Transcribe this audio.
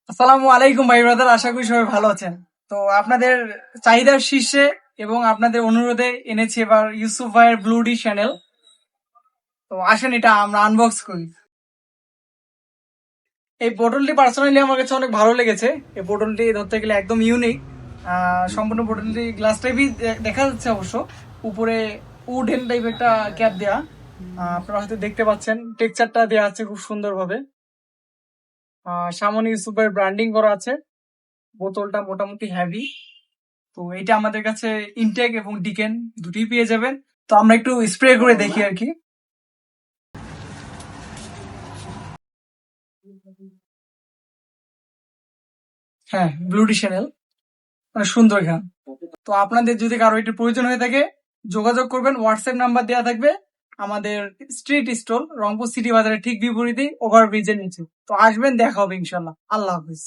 আসসালামু আলাইকুম ভাই ব্রাদার, আশা করি সবাই ভালো আছেন। তো আপনাদের চাহিদার শীর্ষে এবং আপনাদের অনুরোধে এনেছি এবার ইউসুফ ভাইয়ের ব্লুডি চ্যানেল। তো আসেন এটা আমরা আনবক্স করি। এই বোতলটি পার্সোনালি আমার কাছে অনেক ভালো লেগেছে। এই বোতলটি ধরতে গেলে একদম ইউনিক। সম্পূর্ণ বোতলটি গ্লাস টাইপই দেখা যাচ্ছে অবশ্য। উপরে উডেন টাইপ একটা ক্যাপ দেয়া। আপনারা হয়তো দেখতে পাচ্ছেন টেক্সচারটা দেওয়া আছে খুব সুন্দরভাবে। সামনে ইউসুফ ভাইয়ের ব্র্যান্ডিং করা আছে। বোতলটা মোটামুটি হেভি। তো এটা আমাদের কাছে ইনটেক এবং ডিকেন দুটোই পেয়ে যাবেন। তো আমরা একটু স্প্রে করে দেখি আর কি। হ্যাঁ, ব্লুডি চ্যানেল মানে সুন্দর গান। তো আপনাদের যদি কারো একটু প্রয়োজন হয়ে থাকে যোগাযোগ করবেন, হোয়াটসঅ্যাপ নাম্বার দেওয়া থাকবে। আমাদের স্ট্রিট স্টল রংপুর সিটি বাজারের ঠিক বিপরীতেই ওভারব্রিজের নিচে। তো আসবেন, দেখা হবে ইনশাল্লাহ। আল্লাহ হাফিজ।